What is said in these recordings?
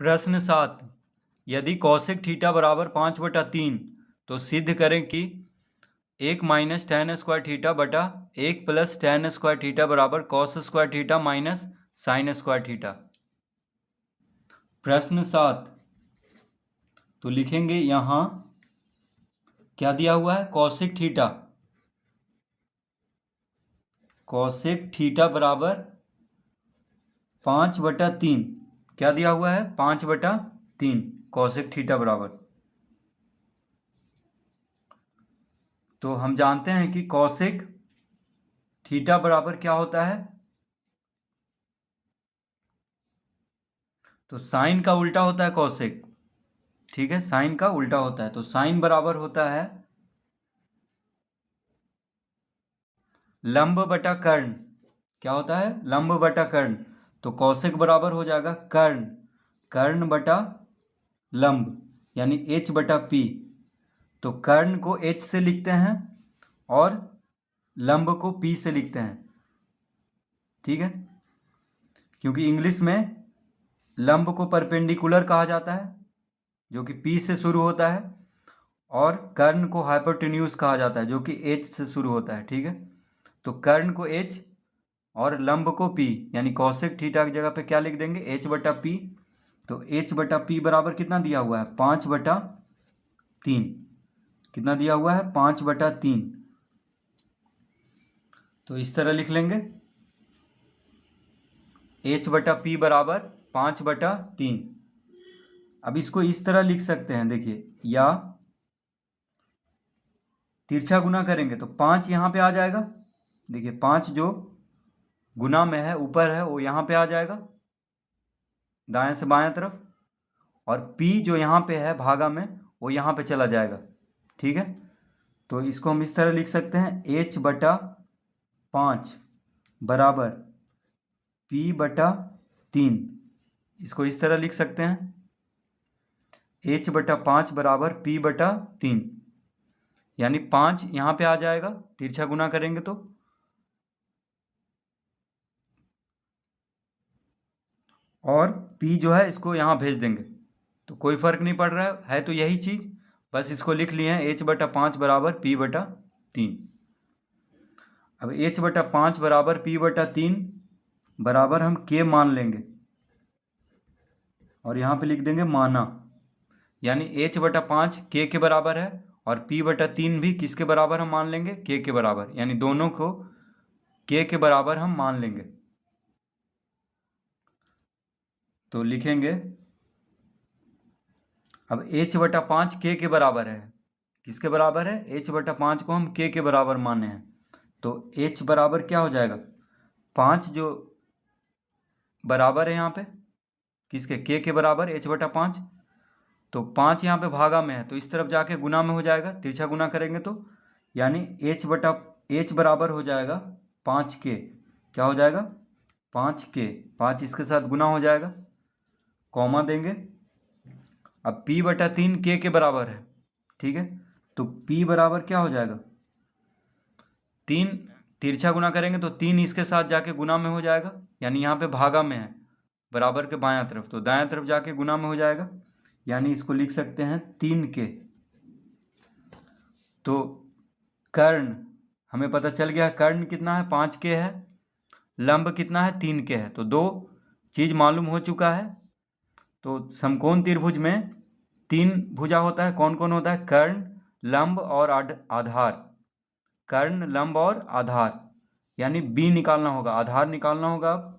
प्रश्न 7, यदि कौशिक थीटा बराबर 5/3 तो सिद्ध करें कि 1 माइनस tan स्क्वायर थीटा बटा 1 प्लस tan स्क्वायर थीटा बराबर cos square theta minus sine square theta. प्रश्न 7, तो लिखेंगे यहाँ क्या दिया हुआ है, कौशिक थीटा बराबर 5/3। क्या दिया हुआ है, 5/3 कौशिक थीटा बराबर। तो हम जानते हैं कि कौशिक थीटा बराबर क्या होता है, तो साइन का उल्टा होता है कौशिक। ठीक है, साइन का उल्टा होता है, तो साइन बराबर होता है लंब बटा कर्ण। क्या होता है, लंब बटा कर्ण। तो कौशिक बराबर हो जाएगा कर्ण बटा लंब, यानी h/p। तो कर्ण को h से लिखते हैं और लंब को p से लिखते हैं। ठीक है, क्योंकि इंग्लिश में लंब को परपेंडिकुलर कहा जाता है जो कि p से शुरू होता है, और कर्ण को हाइपोटेन्यूज कहा जाता है जो कि h से शुरू होता है। ठीक है, तो कर्ण को h और लंब को p, यानी कौशिक थीटा की जगह पे क्या लिख देंगे, h/p। तो h/p बराबर कितना दिया हुआ है, 5/3। कितना दिया हुआ है, 5/3। तो इस तरह लिख लेंगे h/p बराबर 5/3। अब इसको इस तरह लिख सकते हैं, देखिए, या तिरछा गुना करेंगे तो 5 यहाँ पे आ जाएगा। देखिए 5 जो गुना में है, ऊपर है, वो यहाँ पे आ जाएगा दाएं से बाएं तरफ, और p जो यहाँ पे है भागा में, वो यहाँ पे चला जाएगा। ठीक है, तो इसको हम इस तरह लिख सकते हैं h/5 बराबर p/3। इसको इस तरह लिख सकते हैं h/5 बराबर p/3, यानी 5 यहाँ पे आ जाएगा तिरछा गुना करेंगे तो, और p जो है इसको यहाँ भेज देंगे, तो कोई फर्क नहीं पड़ रहा है तो यही चीज़, बस इसको लिख लिए हैं h/5 बराबर p/3। अब h/5 बराबर p/3 बराबर हम k मान लेंगे और यहाँ पे लिख देंगे माना, यानी h/5 k के बराबर है और p/3 भी किसके बराबर हम मान लेंगे, k के बराबर, यानी दोनों को k के बराबर हम मान लेंगे। तो लिखेंगे, अब h/5 k के बराबर है, किसके बराबर है, h/5 को हम k के बराबर माने हैं, तो h बराबर क्या हो जाएगा, 5 जो बराबर है यहाँ पे किसके, k के बराबर h/5। तो 5 यहाँ पे भागा में है तो इस तरफ जाके गुना में हो जाएगा, तिरछा गुना करेंगे तो, यानी h बराबर हो जाएगा 5k। क्या हो जाएगा, 5k। 5 इसके साथ गुना हो जाएगा, कॉमा देंगे। अब p/3 k के बराबर है। ठीक है, तो p बराबर क्या हो जाएगा, 3, तिरछा गुना करेंगे तो 3 इसके साथ जाके गुना में हो जाएगा, यानी यहाँ पे भागा में है बराबर के बायां तरफ, तो दायां तरफ जाके गुना में हो जाएगा, यानी इसको लिख सकते हैं 3k। तो कर्ण हमें पता चल गया, कर्ण कितना है, 5k है, लंब कितना है, 3k है। तो दो चीज़ मालूम हो चुका है। तो समकोण त्रिभुज में 3 भुजा होता है, कौन कौन होता है, कर्ण, लंब और आधार। कर्ण, लंब और आधार, यानी b निकालना होगा, आधार निकालना होगा।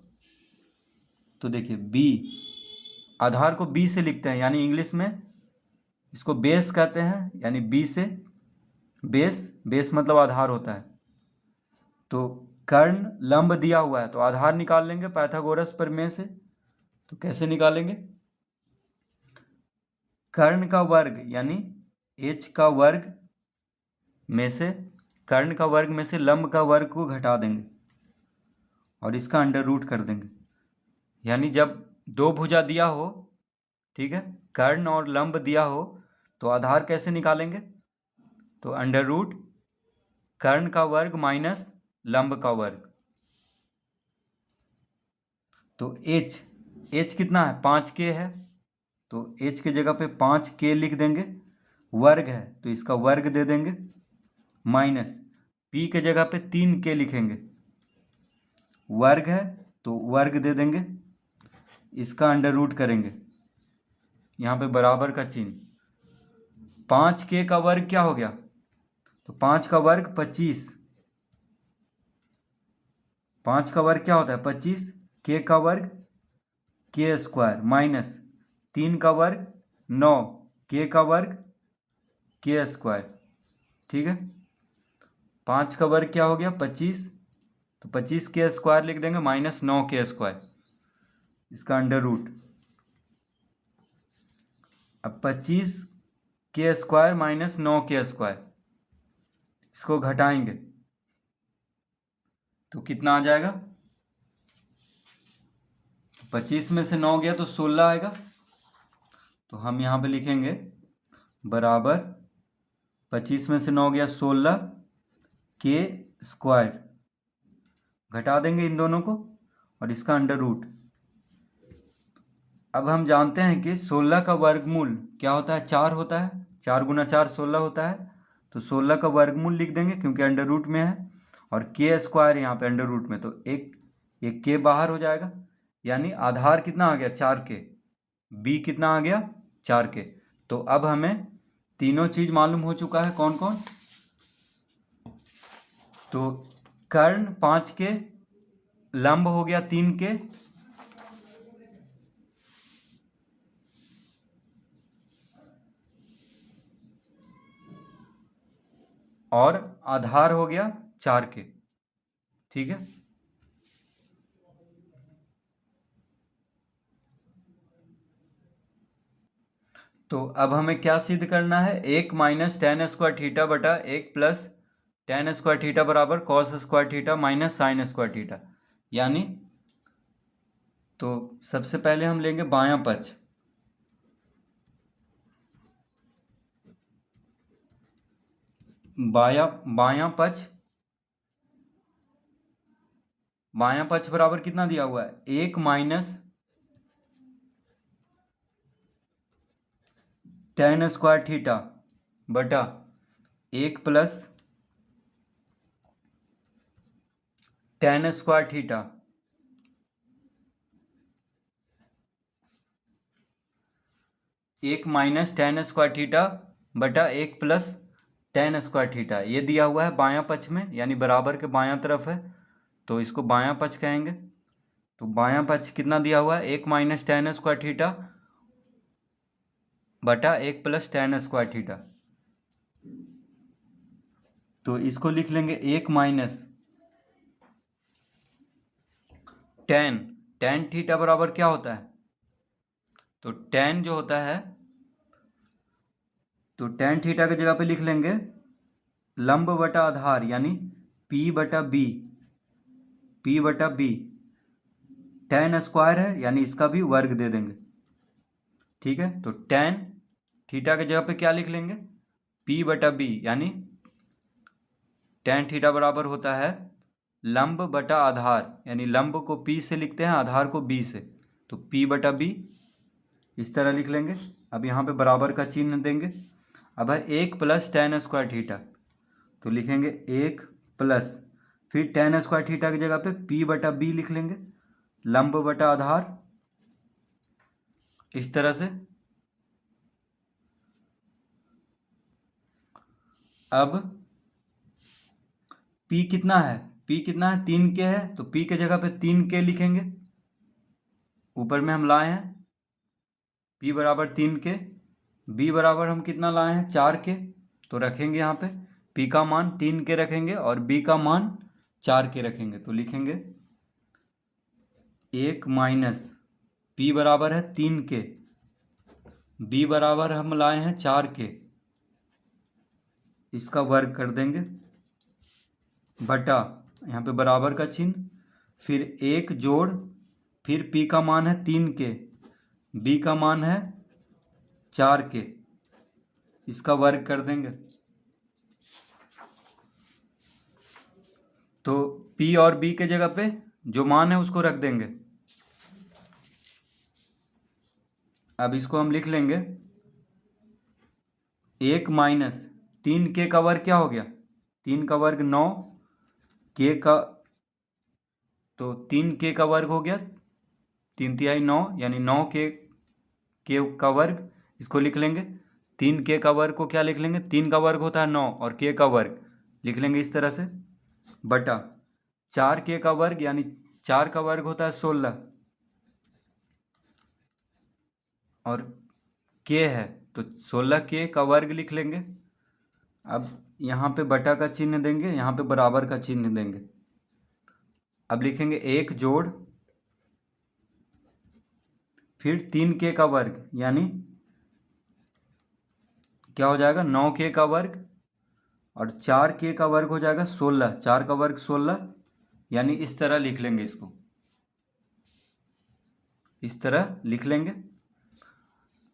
तो देखिए b, आधार को b से लिखते हैं, यानी इंग्लिश में इसको बेस कहते हैं, यानी b से बेस मतलब आधार होता है। तो कर्ण लंब दिया हुआ है तो आधार निकाल लेंगे पाइथागोरस प्रमेय से। तो कैसे निकालेंगे, कर्ण का वर्ग यानी h का वर्ग में से, कर्ण का वर्ग में से लंब का वर्ग को घटा देंगे और इसका अंडर रूट कर देंगे, यानी जब दो भुजा दिया हो, ठीक है, कर्ण और लंब दिया हो, तो आधार कैसे निकालेंगे, तो अंडर रूट कर्ण का वर्ग माइनस लंब का वर्ग। तो h कितना है, 5k है, तो h के जगह पे 5k लिख देंगे, वर्ग है तो इसका वर्ग दे देंगे, माइनस p के जगह पे 3k लिखेंगे, वर्ग है तो वर्ग दे देंगे, इसका अंडर रूट करेंगे, यहाँ पे बराबर का चिन्ह, 5k का वर्ग क्या हो गया, तो 5 का वर्ग 25, 5 का वर्ग क्या होता है 25, k का वर्ग k स्क्वायर, माइनस 3 का वर्ग 9, k का वर्ग k स्क्वायर, ठीक है। 5 का वर्ग क्या हो गया 25, तो 25k स्क्वायर लिख देंगे, माइनस 9k स्क्वायर, इसका अंडर रूट। अब 25k square minus 9k square, इसको घटाएंगे तो कितना आ जाएगा, 25 में से 9 गया तो 16 आएगा, तो हम यहाँ पे लिखेंगे बराबर 25 में से 9 गया 16 k स्क्वायर, घटा देंगे इन दोनों को और इसका अंडर रूट। अब हम जानते हैं कि 16 का वर्गमूल क्या होता है, 4 होता है, 4 गुना 4 16 होता है, तो 16 का वर्गमूल लिख देंगे क्योंकि अंडर रूट में है, और k स्क्वायर यहाँ पे अंडर रूट में, तो एक k बाहर हो जाएगा, यानी आधार कितना आ गया 4k, b कितना आ गया 4k। तो अब हमें तीनों चीज मालूम हो चुका है, कौन कौन, तो कर्ण 5k, लंब हो गया 3k, और आधार हो गया 4k, ठीक है। तो अब हमें क्या सिद्ध करना है, 1 माइनस टेन स्क्वायर थीटा बटा 1 प्लस टेन स्क्वायर थीटा बराबर cos square theta minus sine square theta, यानी तो सबसे पहले हम लेंगे बायां पक्ष, बायां पक्ष बराबर कितना दिया हुआ है, 1 माइनस टेन स्क्वायर थीटा बटा 1 प्लस टेन स्क्वायर थीटा, एक माइनस टेन स्क्वायर थीटा बटा 1 प्लस टेन स्क्वायर थीटा, ये दिया हुआ है बायां पक्ष में, यानी बराबर के बायां तरफ है, तो इसको बायां पक्ष कहेंगे। तो बायां पक्ष कितना दिया हुआ है, 1 माइनस टेन स्क्वायर थीटा बटा 1 प्लस टेन स्क्वायर थीटा, तो इसको लिख लेंगे 1 माइनस टेन, टेन थीटा बराबर क्या होता है, तो टेन जो होता है, तो टेन थीटा की जगह पे लिख लेंगे लंब बटा आधार, यानी P बटा बी, P बटा बी, टेन स्क्वायर है यानी इसका भी वर्ग दे देंगे, ठीक है। तो टेन थीटा की जगह पे क्या लिख लेंगे, P बटा बी, यानी टेन थीटा बराबर होता है लंब बटा आधार, यानी लंब को P से लिखते हैं, आधार को B से, तो P बटा बी इस तरह लिख लेंगे। अब यहाँ पे बराबर का चिन्ह देंगे। अब है 1 प्लस टेन स्क्वायर थीटा, तो लिखेंगे 1 प्लस, फिर टेन स्क्वायर थीटा की जगह पे P बटा बी लिख लेंगे, लंब बटा आधार, इस तरह से। अब P कितना है, P कितना है 3k है, तो P के जगह पे 3k लिखेंगे, ऊपर में हम लाए हैं P बराबर 3k, B बराबर हम कितना लाए हैं 4k, तो रखेंगे यहाँ पे P का मान 3k रखेंगे और B का मान 4k रखेंगे, तो लिखेंगे 1 माइनस P बराबर है 3k, B बराबर हम लाए हैं 4k, इसका वर्ग कर देंगे, बटा यहाँ पे बराबर का चिन्ह, फिर 1 जोड़, फिर P का मान है 3k, B का मान है 4k, इसका वर्ग कर देंगे, तो P और B के जगह पे जो मान है उसको रख देंगे। अब इसको हम लिख लेंगे 1 माइनस 3k का वर्ग क्या हो गया, 3 का वर्ग 9, k का तो 3k का वर्ग हो गया 3 तिहाई 9, यानी 9k का वर्ग, इसको लिख लेंगे 3k का वर्ग को क्या लिख लेंगे, 3 का वर्ग होता है 9 और k का वर्ग लिख लेंगे इस तरह से, बटा 4k का वर्ग, यानी 4 का वर्ग होता है 16 और k है तो 16k का वर्ग लिख लेंगे। अब यहाँ पे बटा का चिन्ह देंगे, यहाँ पे बराबर का चिन्ह देंगे। अब लिखेंगे 1 जोड़ फिर 3k का वर्ग, यानी क्या हो जाएगा 9k का वर्ग और 4k का वर्ग हो जाएगा 16, 4 का वर्ग 16, यानी इस तरह लिख लेंगे इसको, इस तरह लिख लेंगे।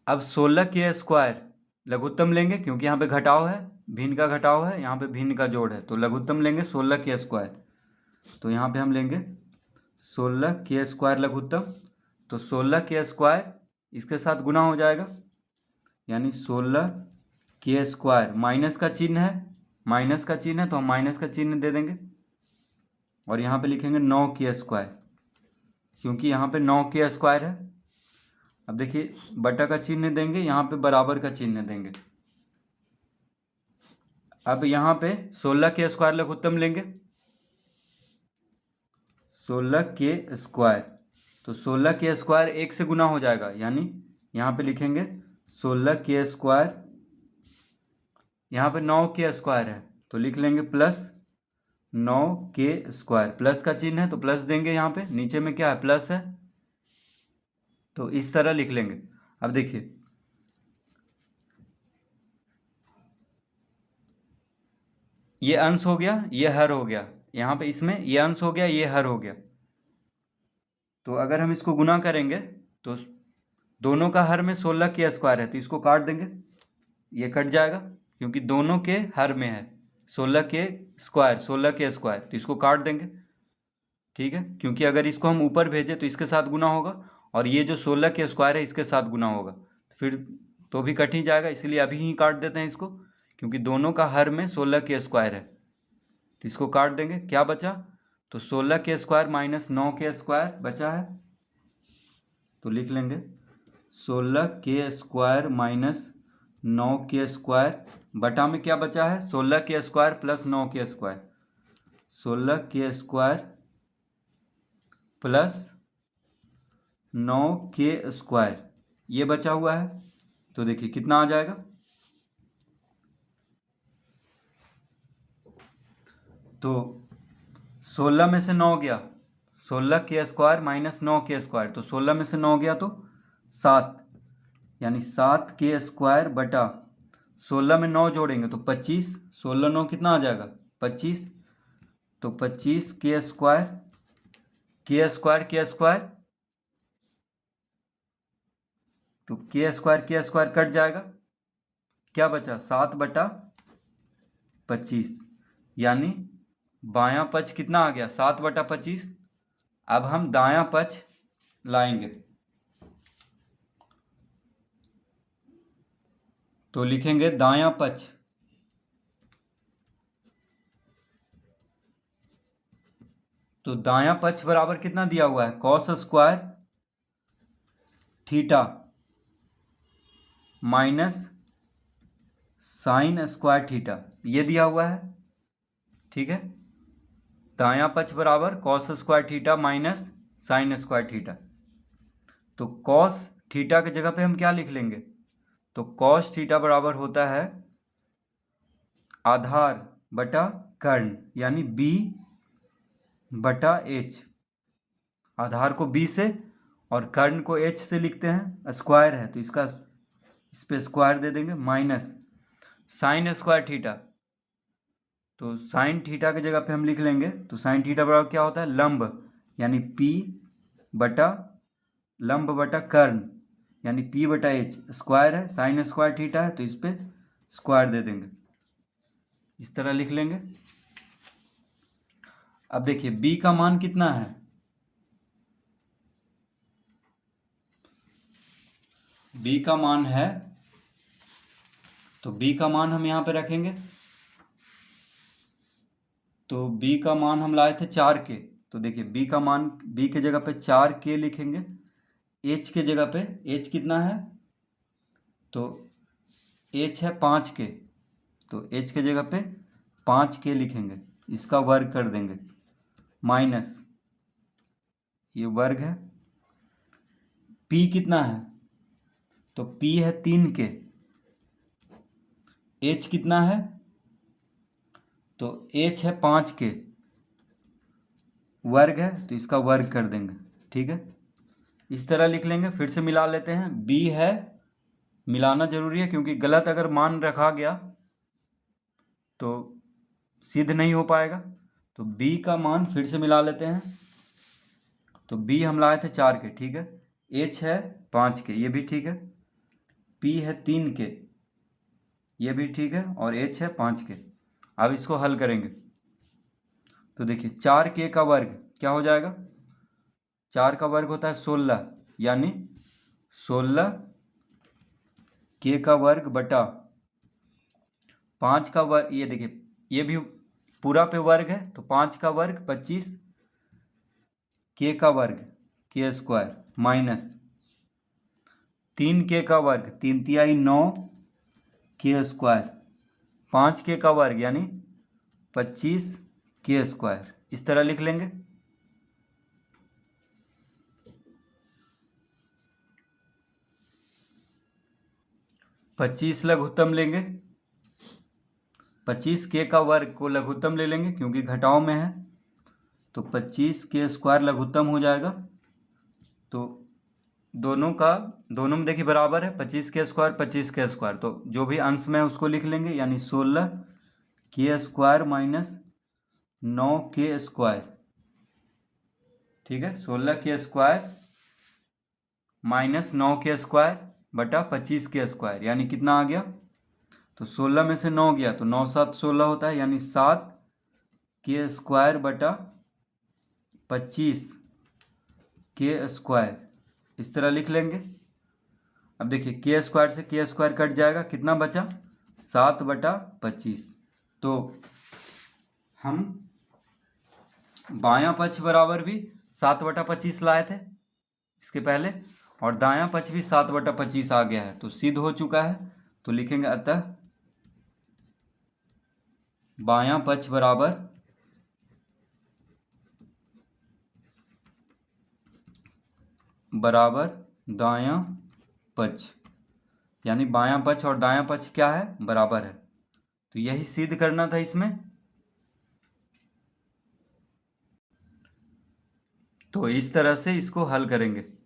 अब 16k स्क्वायर लघुत्तम लेंगे, क्योंकि यहाँ पे घटाव है, भिन्न का घटाव है, यहाँ पे भिन्न का जोड़ है, तो लघुत्तम लेंगे 16k स्क्वायर। तो यहाँ पे हम लेंगे 16k स्क्वायर लघुत्तम, तो 16k स्क्वायर इसके साथ गुना हो जाएगा, यानी 16k स्क्वायर, माइनस का चिन्ह है, माइनस का चिन्ह है तो हम माइनस का चिन्ह दे देंगे और यहाँ पे लिखेंगे 9k स्क्वायर, क्योंकि यहाँ पे 9k स्क्वायर है। अब देखिए बटा का चिन्ह देंगे, यहाँ पे बराबर का चिन्ह देंगे। अब यहाँ पे 16k स्क्वायर लघुत्तम लेंगे, 16k स्क्वायर, तो 16k स्क्वायर 1 से गुना हो जाएगा, यानी यहाँ पे लिखेंगे 16k स्क्वायर, यहाँ पे 9k स्क्वायर है तो लिख लेंगे प्लस 9k स्क्वायर, प्लस का चिन्ह है तो प्लस देंगे, यहाँ पे नीचे में क्या है प्लस है, तो इस तरह लिख लेंगे। अब देखिए ये अंश हो गया, ये हर हो गया, यहाँ पे इसमें ये अंश हो गया, ये हर हो गया, तो अगर हम इसको गुना करेंगे तो दोनों का हर में 16k स्क्वायर है तो इसको काट देंगे, ये कट जाएगा क्योंकि दोनों के हर में है 16k स्क्वायर, 16k स्क्वायर, तो इसको काट देंगे, ठीक है, क्योंकि अगर इसको हम ऊपर भेजें तो इसके साथ गुना होगा और ये जो 16k स्क्वायर है इसके साथ गुना होगा, फिर तो भी कट ही जाएगा, इसलिए अभी ही काट देते हैं इसको, क्योंकि दोनों का हर में 16k स्क्वायर है, तो इसको काट देंगे। क्या बचा, तो 16k square minus 9k square बचा है, तो लिख लेंगे 16k square minus 9k square बटा में क्या बचा है 16k square plus 9k square, 16k square plus 9k square ये बचा हुआ है, तो देखिए कितना आ जाएगा, तो 16 में से 9 गया, 16k square minus 9k square, तो 16 में से 9 गया तो 7, यानी 7k स्क्वायर बटा 16 में 9 जोड़ेंगे तो 25, 16 9 कितना आ जाएगा 25, तो 25k square, k square k square, तो k स्क्वायर कट जाएगा, क्या बचा 7 बटा 25, यानी बायां पक्ष कितना आ गया 7 बटा 25। अब हम दायां पक्ष लाएंगे, तो लिखेंगे दायां पक्ष, तो दायां पक्ष बराबर कितना दिया हुआ है cos square theta minus sine square theta, ये दिया हुआ है, ठीक है, दायां पक्ष बराबर cos square theta minus sine square theta, तो कॉस थीटा की जगह पे हम क्या लिख लेंगे, तो कॉस थीटा बराबर होता है आधार बटा कर्ण, यानी b बटा h, आधार को b से और कर्ण को h से लिखते हैं, स्क्वायर है तो इसका इस पे स्क्वायर दे देंगे, माइनस साइन स्क्वायर थीटा, तो साइन थीटा की जगह पे हम लिख लेंगे, तो साइन थीटा बराबर क्या होता है लंब, यानी p बटा लंब बटा कर्ण, यानी p बटा h, स्क्वायर है साइन स्क्वायर थीटा है तो इस पे स्क्वायर दे देंगे, इस तरह लिख लेंगे। अब देखिए b का मान कितना है, b का मान है, तो b का मान हम यहाँ पे रखेंगे। तो b का मान हम लाए थे 4k, तो देखिए b का मान, b के जगह पे 4k लिखेंगे। h के जगह पे, h कितना है, तो h है 5k, तो h के जगह पे 5k लिखेंगे, इसका वर्ग कर देंगे, माइनस ये वर्ग है। p कितना है, तो p है 3k, h कितना है, तो h है 5k, वर्ग है तो इसका वर्ग कर देंगे, ठीक है। इस तरह लिख लेंगे। फिर से मिला लेते हैं। b है, मिलाना जरूरी है क्योंकि गलत अगर मान रखा गया तो सिद्ध नहीं हो पाएगा। तो b का मान फिर से मिला लेते हैं। तो b हम लाए थे 4k, ठीक है। h है 5k, ये भी ठीक है। p है 3k, ये भी ठीक है। और h है 5k। अब इसको हल करेंगे तो देखिए 4k का वर्ग क्या हो जाएगा, 4 का वर्ग होता है 16, यानी 16k का वर्ग बटा 5 का वर्ग। ये देखिए ये भी पूरा पे वर्ग है, तो 5 का वर्ग 25, k का वर्ग k स्क्वायर, माइनस 3k का वर्ग 3 तिहाई 9 k स्क्वायर, 5k का वर्ग यानी 25k स्क्वायर। इस तरह लिख लेंगे। पच्चीस लघुत्तम लेंगे, 25k का वर्ग को लघुत्तम ले लेंगे क्योंकि घटाव में है, तो 25k स्क्वायर लघुत्तम हो जाएगा। तो दोनों में देखिए बराबर है, 25k स्क्वायर 25k स्क्वायर, तो जो भी अंश में है उसको लिख लेंगे, यानी 16k square minus 9k square, ठीक है। 16k square minus 9k square बटा 25k स्क्वायर, यानी कितना आ गया, तो 16 में से 9 गया तो 9 7 16 होता है, यानी 7k स्क्वायर बटा 25k स्क्वायर। इस तरह लिख लेंगे। अब देखिए k स्क्वायर से k स्क्वायर कट जाएगा, कितना बचा, 7 बटा 25। तो हम बायां पक्ष बराबर भी 7 बटा 25 लाए थे इसके पहले, और दायां पक्ष भी 7 बटा 25 आ गया है, तो सिद्ध हो चुका है। तो लिखेंगे अतः बायां पक्ष बराबर दायां पक्ष, यानी बायां पक्ष और दायां पक्ष क्या है, बराबर है। तो यही सिद्ध करना था इसमें। तो इस तरह से इसको हल करेंगे।